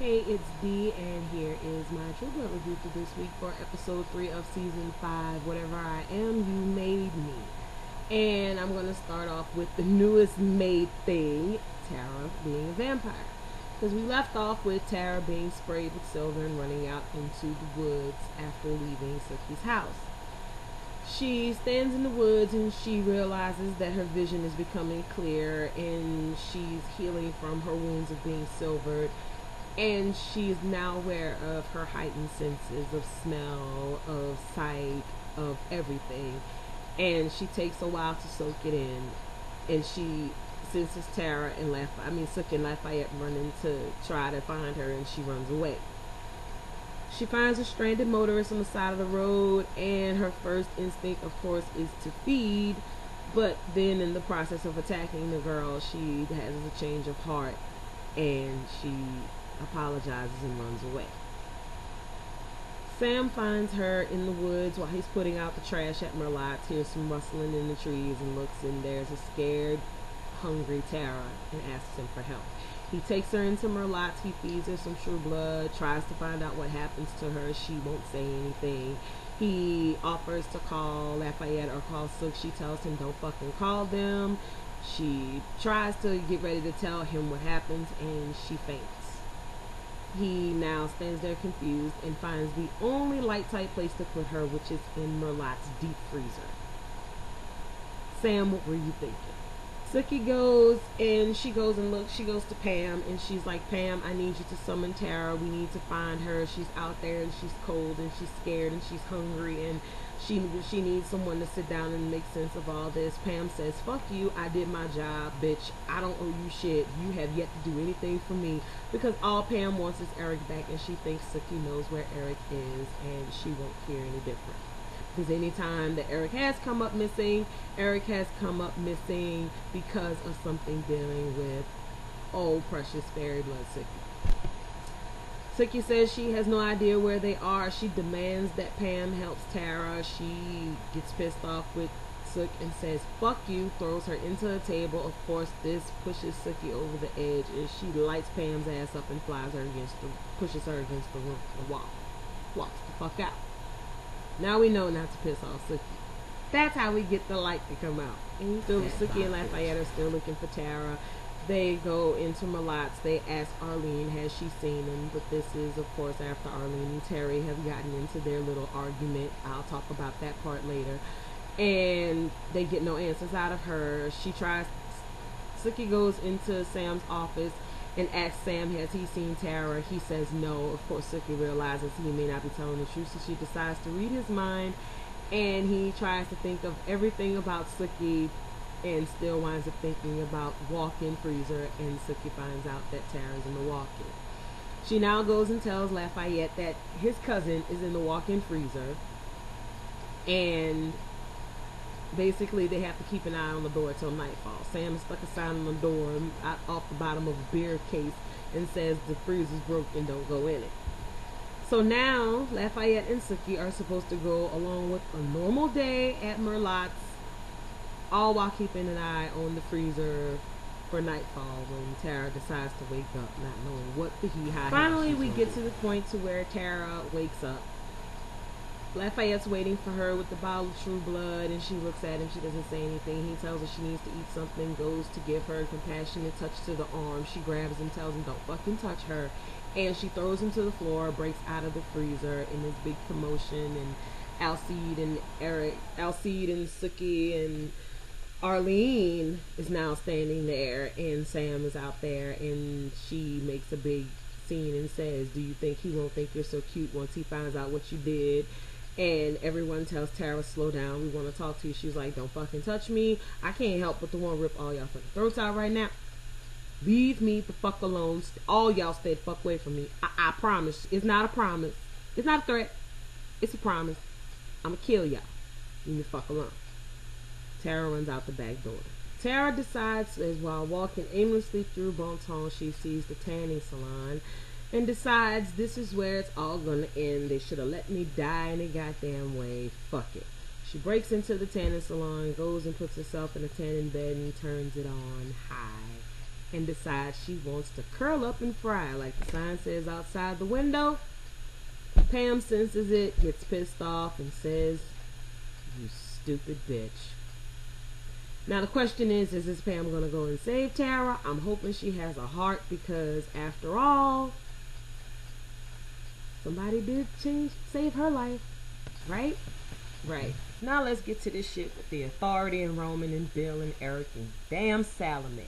Hey, it's D, and here is my True Blood review for this week for episode 3 of season 5. Whatever I am, you made me. And I'm going to start off with the newest made thing, Tara being a vampire. Because we left off with Tara being sprayed with silver and running out into the woods after leaving Sookie's house. She stands in the woods and she realizes that her vision is becoming clear and she's healing from her wounds of being silvered. And she is now aware of her heightened senses of smell, of sight, of everything. And she takes a while to soak it in. And she senses Tara and Sookie and Lafayette running to try to find her, and she runs away. She finds a stranded motorist on the side of the road, and her first instinct, of course, is to feed. But then in the process of attacking the girl, she has a change of heart, and she apologizes and runs away. Sam finds her in the woods while he's putting out the trash at Merlotte's, hears some rustling in the trees, and looks, and there's a scared, hungry Tara, and asks him for help. He takes her into Merlotte's, he feeds her some True Blood, tries to find out what happens to her. She won't say anything. He offers to call Lafayette or call Sook. She tells him don't fucking call them. She tries to get ready to tell him what happens, and she faints. He now stands there confused and finds the only light-tight place to put her, which is in Merlotte's deep freezer. Sam, what were you thinking? Sookie goes and she goes and looks. She goes to Pam and she's like, Pam, I need you to summon Tara. We need to find her. She's out there and she's cold and she's scared and she's hungry and she needs someone to sit down and make sense of all this. Pam says, fuck you, I did my job, bitch. I don't owe you shit. You have yet to do anything for me. Because all Pam wants is Eric back, and she thinks Sookie knows where Eric is and she won't hear any different. Because anytime that Eric has come up missing, Eric has come up missing because of something dealing with old precious fairy blood Sookie. Sookie says she has no idea where they are. She demands that Pam helps Tara. She gets pissed off with Sook and says, fuck you, throws her into a table. Of course, this pushes Sookie over the edge, and she lights Pam's ass up and pushes her against the wall. Walks the fuck out. Now we know not to piss off Sookie. That's how we get the light to come out. And Sookie and Lafayette are still looking for Tara. They go into Merlotte's. They ask Arlene, has she seen him? But this is, of course, after Arlene and Terry have gotten into their little argument. I'll talk about that part later. And they get no answers out of her. Sookie goes into Sam's office and asks Sam, has he seen Tara? He says no. Of course, Sookie realizes he may not be telling the truth, so she decides to read his mind, and he tries to think of everything about Sookie and still winds up thinking about walk-in freezer, and Sookie finds out that Tara's in the walk-in. She now goes and tells Lafayette that his cousin is in the walk-in freezer, and basically they have to keep an eye on the door till nightfall. Sam stuck a sign on the door off the bottom of a beer case and says the freezer's broken, don't go in it. So now Lafayette and Sookie are supposed to go along with a normal day at Merlotte's, all while keeping an eye on the freezer for nightfall when Tara decides to wake up, not knowing what the hee-haw. Finally, we get to the point to where Tara wakes up. Lafayette's waiting for her with the bottle of True Blood, and she looks at him. She doesn't say anything. He tells her she needs to eat something, goes to give her a compassionate touch to the arm. She grabs him, tells him don't fucking touch her, and she throws him to the floor, breaks out of the freezer in this big commotion, and Alcide and Sookie and Arlene is now standing there, and Sam is out there, and she makes a big scene and says, do you think he won't think you're so cute once he finds out what you did? And everyone tells Tara, slow down, we want to talk to you. She's like, don't fucking touch me. I can't help but to want to rip all y'all fucking throats out right now. Leave me the fuck alone. All y'all stay the fuck away from me. I promise. It's not a promise. It's not a threat. It's a promise. I'ma kill y'all. Leave me the fuck alone. Tara runs out the back door. Tara decides, as while walking aimlessly through Bonton, she sees the tanning salon and decides this is where it's all gonna end. They should have let me die any goddamn way. Fuck it. She breaks into the tanning salon, goes and puts herself in a tanning bed and turns it on high. and decides she wants to curl up and fry like the sign says outside the window. Pam senses it, gets pissed off, and says, "You stupid bitch." Now the question is this Pam gonna go and save Tara? I'm hoping she has a heart, because after all, somebody did save her life, right? Right. Now let's get to this shit with the Authority and Roman and Bill and Eric and damn Salome.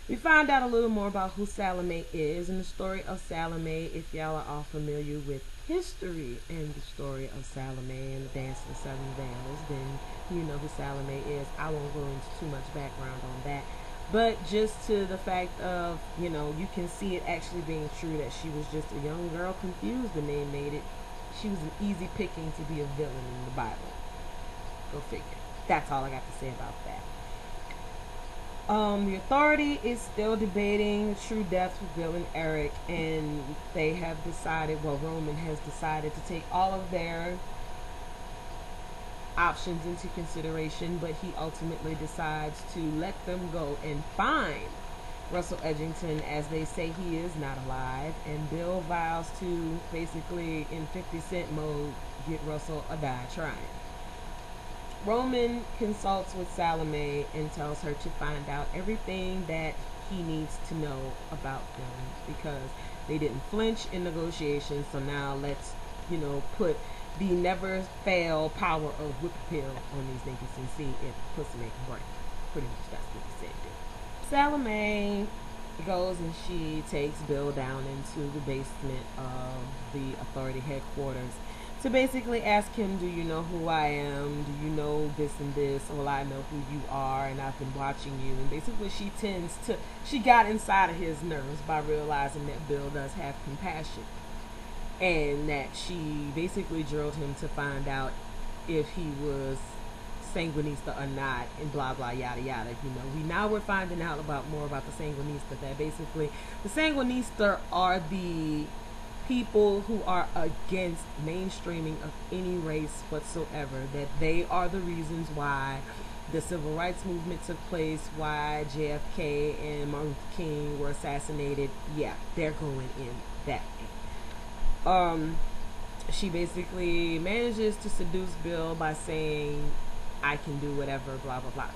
We find out a little more about who Salome is and the story of Salome. If y'all are all familiar with history and the story of Salome and the Dance of the Seven Veils, then you know who Salome is. I won't go into too much background on that, but just to the fact of, you know, you can see it actually being true that she was just a young girl confused when they made it. She was an easy picking to be a villain in the Bible. Go figure. That's all I got to say about that. The Authority is still debating the true deaths with Bill and Eric, and they have decided, well, Roman has decided to take all of their options into consideration, but he ultimately decides to let them go and find Russell Edgington, as they say he is not alive, and Bill vows to, basically in 50 Cent mode, get Russell a die trying. Roman consults with Salome and tells her to find out everything that he needs to know about them, because they didn't flinch in negotiations. So now let's, you know, put the never fail power of whip appeal on these niggas and see if pussy make them break. Pretty much that's what he said. Salome goes and she takes Bill down into the basement of the Authority headquarters to basically ask him, do you know who I am? Do you know this and this? Well, I know who you are, and I've been watching you. And basically she got inside of his nerves by realizing that Bill does have compassion, and that she basically drilled him to find out if he was Sanguinista or not, and blah blah yada yada. You know, we're finding out more about the Sanguinista, that basically the Sanguinista are the people who are against mainstreaming of any race whatsoever, that they are the reasons why the civil rights movement took place, why JFK and Martin Luther King were assassinated. Yeah, they're going in that way. She basically manages to seduce Bill by saying, I can do whatever, blah blah blah.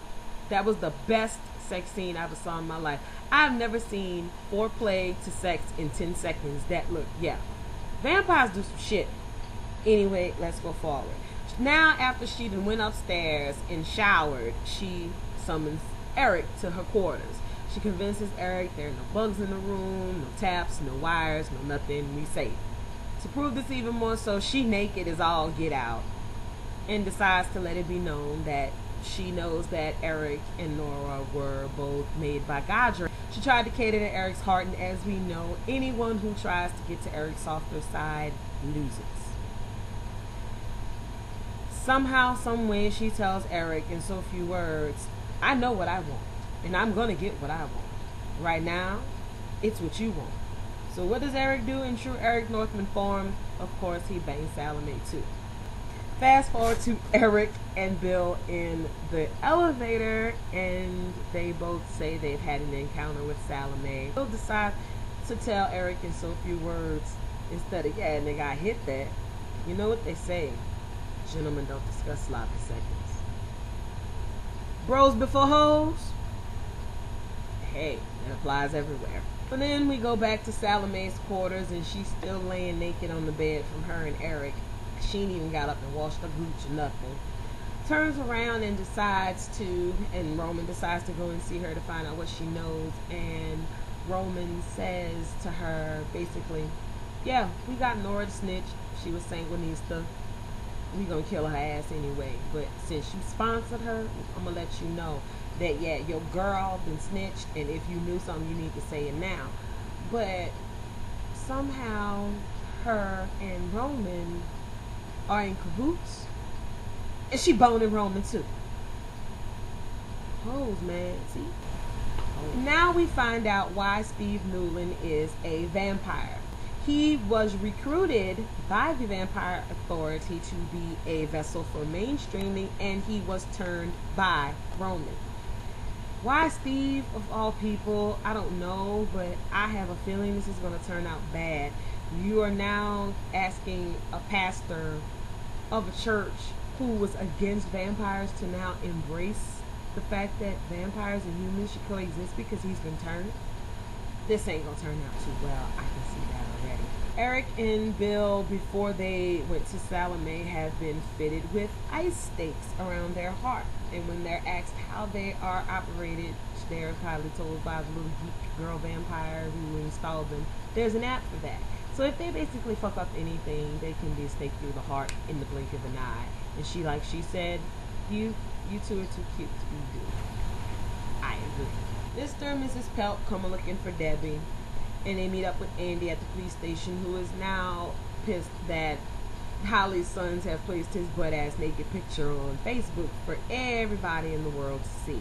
That was the best sex scene I ever saw in my life. I've never seen foreplay to sex in 10 seconds that look, yeah. Vampires do some shit. Anyway, let's go forward. Now, after she done went upstairs and showered, she summons Eric to her quarters. She convinces Eric there are no bugs in the room, no taps, no wires, no nothing. We safe. To prove this even more so, she naked as all get out and decides to let it be known that she knows that Eric and Nora were both made by Godra. She tried to cater to Eric's heart, and as we know, anyone who tries to get to Eric's softer side loses. Somehow, some way, she tells Eric in so few words, I know what I want, and I'm gonna get what I want. Right now, it's what you want. So what does Eric do in true Eric Northman form? Of course, he bangs Salome too. Fast forward to Eric and Bill in the elevator, and they both say they've had an encounter with Salome. Bill decides to tell Eric in so few words instead of, yeah, nigga, I hit that. You know what they say, gentlemen don't discuss sloppy seconds. Bros before hoes? Hey, that applies everywhere. But then we go back to Salome's quarters, and she's still laying naked on the bed from her and Eric. She ain't even got up and washed her gooch or nothing. Turns around and Roman decides to go and see her to find out what she knows. And Roman says to her, basically, yeah, we got Nora to snitch. She was Sanguinista. We gonna kill her ass anyway. But since you sponsored her, I'm gonna let you know that, yeah, your girl been snitched, and if you knew something, you need to say it now. But somehow her and Roman are in cahoots, and she boning Roman too. Hoes, man, see? Now we find out why Steve Newland is a vampire. He was recruited by the Vampire Authority to be a vessel for mainstreaming, and he was turned by Roman. Why Steve, of all people? I don't know, but I have a feeling this is going to turn out bad. You are now asking a pastor of a church who was against vampires to now embrace the fact that vampires and humans should coexist because he's been turned. This ain't gonna turn out too well. I can see that already. Eric and Bill, before they went to Salome, have been fitted with ice stakes around their heart. And when they're asked how they are operated, they're probably told by the little geek girl vampire who installed them, there's an app for that. So if they basically fuck up anything, they can be staked through the heart in the blink of an eye. And she said, you two are too cute to be doing. I agree. Mr. and Mrs. Pelt come looking for Debbie, and they meet up with Andy at the police station, who is now pissed that Holly's sons have placed his butt-ass naked picture on Facebook for everybody in the world to see.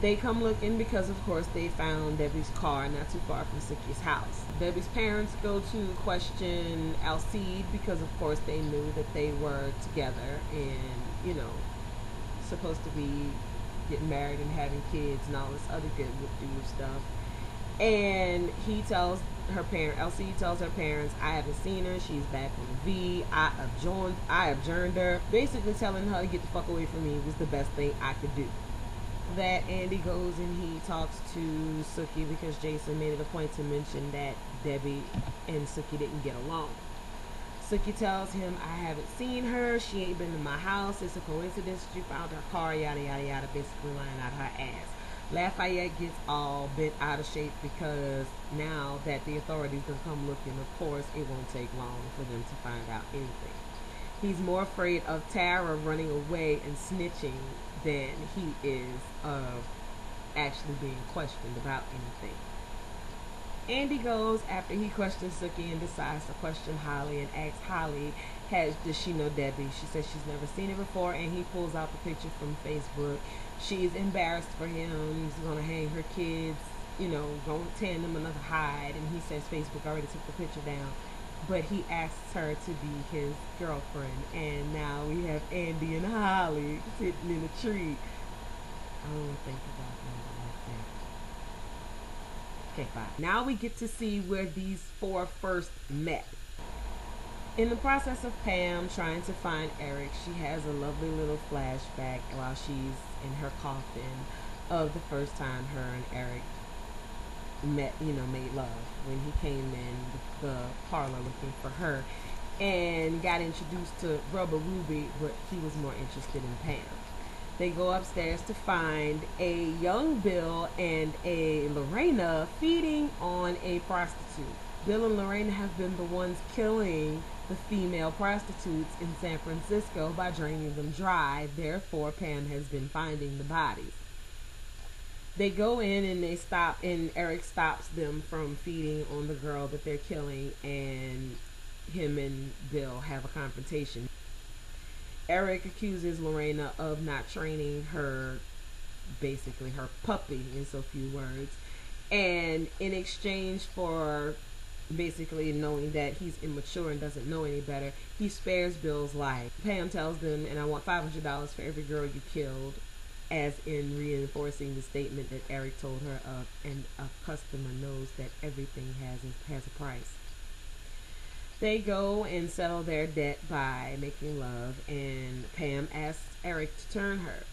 They come looking because, of course, they found Debbie's car not too far from Sookie's house. Debbie's parents go to question Alcide because, of course, they knew that they were together and, supposed to be getting married and having kids and all this other good whoop-de-whoop stuff. And Alcide tells her parents, I haven't seen her, she's back on the V, I adjourned her, basically telling her to get the fuck away from me was the best thing I could do. That Andy goes and he talks to Sookie because Jason made it a point to mention that Debbie and Sookie didn't get along. Sookie tells him, I haven't seen her, she ain't been to my house, it's a coincidence that you found her car, yada yada yada, basically lying out her ass. Lafayette gets all bent out of shape because now that the authorities have come looking, of course it won't take long for them to find out anything. He's more afraid of Tara running away and snitching than he is of actually being questioned about anything. Andy goes after he questions Sookie and decides to question Holly and asks Holly, does she know Debbie? She says she's never seen her before, and he pulls out the picture from Facebook. She's embarrassed for him. He's going to hang her kids, going to tan them another hide, and he says Facebook already took the picture down. But he asks her to be his girlfriend, and now we have Andy and Holly sitting in a tree. I don't think about that like that. Okay, fine. Now we get to see where these four first met. In the process of Pam trying to find Eric, she has a lovely little flashback while she's in her coffin of the first time her and Eric made love, when he came in the parlor looking for her and got introduced to Rubber Ruby, but he was more interested in Pam. They go upstairs to find a young Bill and a Lorena feeding on a prostitute. Bill and Lorena have been the ones killing the female prostitutes in San Francisco by draining them dry. Therefore, Pam has been finding the bodies. They go in and Eric stops them from feeding on the girl that they're killing, and him and Bill have a confrontation. Eric accuses Lorena of not training her, basically her puppy in so few words, and in exchange for basically knowing that he's immature and doesn't know any better, he spares Bill's life. Pam tells them, and I want $500 for every girl you killed, as in reinforcing the statement that Eric told her of, and a customer knows that everything has a price. They go and settle their debt by making love, and Pam asks Eric to turn her.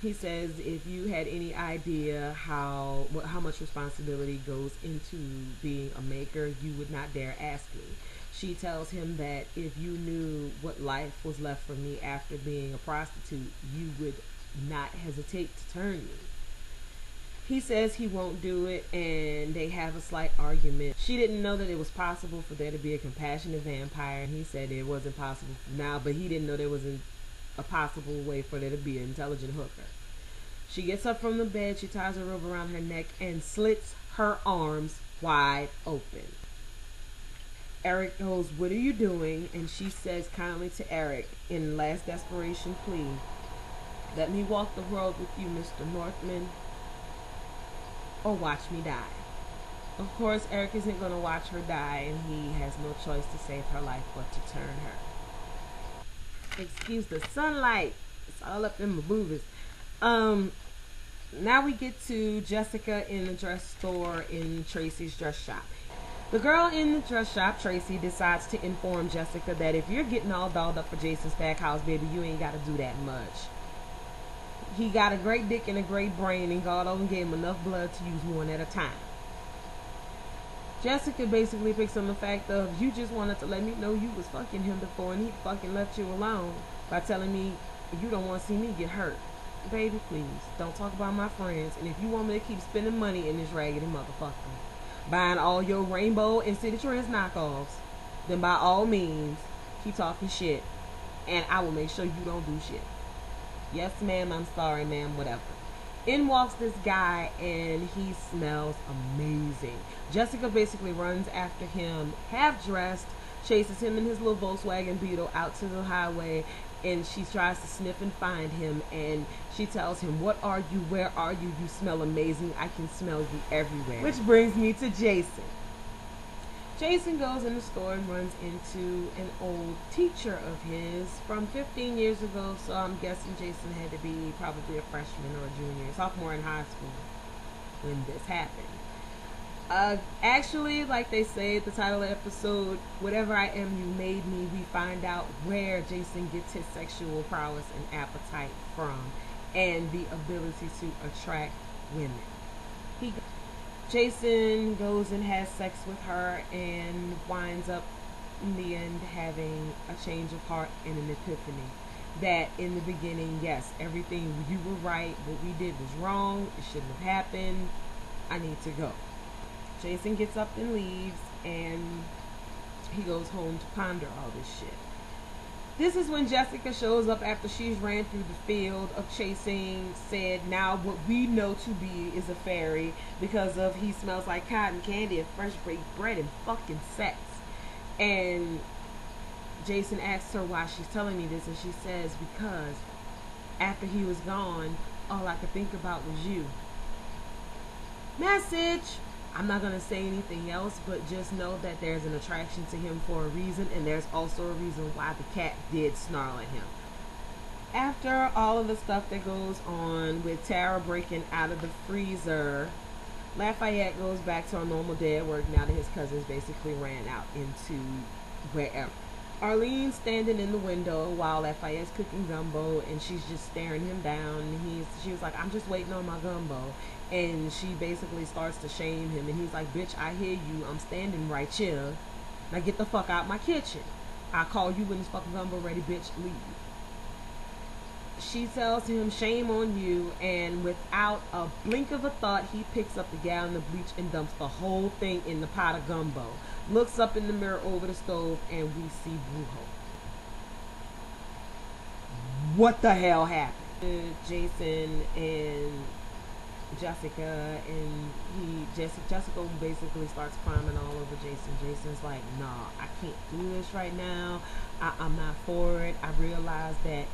He says, if you had any idea how much responsibility goes into being a maker, you would not dare ask me. She tells him that if you knew what life was left for me after being a prostitute, you would not hesitate to turn me. He says he won't do it, and they have a slight argument. She didn't know that it was possible for there to be a compassionate vampire, and he said it wasn't possible now, but he didn't know there wasn't a possible way for there to be an intelligent hooker. She gets up from the bed, she ties a rope around her neck and slits her arms wide open. Eric goes, what are you doing? And she says kindly to Eric, in last desperation plea, let me walk the world with you, Mr. Northman, or watch me die. Of course, Eric isn't going to watch her die, and he has no choice to save her life but to turn her. Excuse the sunlight. It's all up in my boobies. Now we get to Jessica in the dress store in Tracy's dress shop. The girl in the dress shop, Tracy, decides to inform Jessica that if you're getting all dolled up for Jason Stackhouse, baby, you ain't got to do that much. He got a great dick and a great brain, and God only gave him enough blood to use one at a time. Jessica basically picks on the fact of, you just wanted to let me know you was fucking him before, and he fucking left you alone by telling me you don't want to see me get hurt. Baby, please, don't talk about my friends. And if you want me to keep spending money in this raggedy motherfucker, buying all your Rainbow and City Trends knockoffs, then by all means, keep talking shit, and I will make sure you don't do shit. Yes, ma'am, I'm sorry, ma'am, whatever. In walks this guy, and he smells amazing. Jessica basically runs after him, half dressed, chases him in his little Volkswagen Beetle out to the highway, and she tries to sniff and find him, and she tells him, what are you, where are you, you smell amazing, I can smell you everywhere. Which brings me to Jason. Jason goes in the store and runs into an old teacher of his from 15 years ago, so I'm guessing Jason had to be probably a freshman or a junior, sophomore in high school when this happened. Actually, like they say at the title of the episode, whatever I am, you made me, we find out where Jason gets his sexual prowess and appetite from, and the ability to attract women. Jason goes and has sex with her and winds up in the end having a change of heart and an epiphany. That in the beginning, yes, everything, you were right, what we did was wrong, it shouldn't have happened, I need to go. Jason gets up and leaves, and he goes home to ponder all this shit. This is when Jessica shows up after she's ran through the field of chasing said now what we know to be is a fairy because of he smells like cotton candy and fresh baked bread and fucking sex. And Jason asks her why she's telling me this, and she says because after he was gone, all I could think about was you. Message! I'm not going to say anything else, but just know that there's an attraction to him for a reason, and there's also a reason why the cat did snarl at him. After all of the stuff that goes on with Tara breaking out of the freezer, Lafayette goes back to a normal day at work now that his cousins basically ran out into wherever. Arlene's standing in the window while Lafayette's cooking gumbo, and she's just staring him down, and she was like, I'm just waiting on my gumbo. And she basically starts to shame him, and he's like, bitch, I hear you, I'm standing right here, now get the fuck out my kitchen. I'll call you when this fucking gumbo ready, bitch, leave. She tells him, shame on you, and without a blink of a thought, he picks up the gallon of bleach and dumps the whole thing in the pot of gumbo. Looks up in the mirror over the stove, and we see Brujo. What the hell happened? Jason and Jessica, and Jessica basically starts climbing all over Jason. Jason's like, nah, I can't do this right now. I'm not for it. I realize that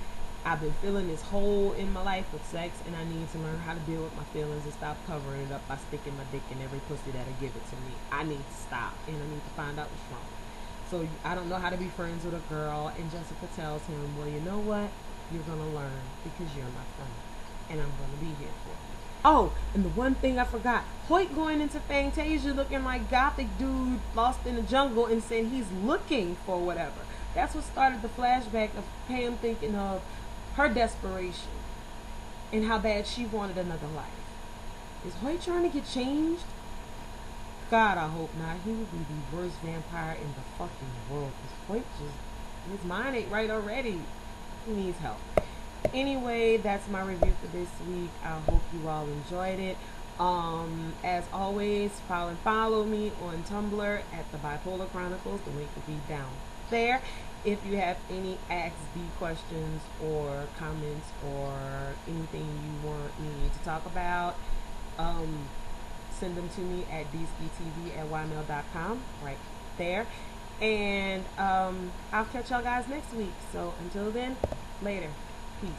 I've been feeling this hole in my life with sex, and I need to learn how to deal with my feelings and stop covering it up by sticking my dick in every pussy that'll give it to me. I need to stop, and I need to find out what's wrong. So I don't know how to be friends with a girl, and Jessica tells him, well, you know what? You're going to learn because you're my friend, and I'm going to be here for you. Oh, and the one thing I forgot, Hoyt going into Fantasia looking like gothic dude lost in the jungle and saying he's looking for whatever. That's what started the flashback of Pam thinking of her desperation and how bad she wanted another life. Is Hoyt trying to get changed? God, I hope not. He would be the worst vampire in the fucking world. Because Hoyt just, his mind ain't right already. He needs help. Anyway, that's my review for this week. I hope you all enjoyed it. As always, follow me on Tumblr at the Bipolar Chronicles. The link will be down there. If you have any Ask B questions or comments or anything you want me to talk about, send them to me at dskitv@ymail.com right there. And I'll catch y'all guys next week. So until then, later. Peace.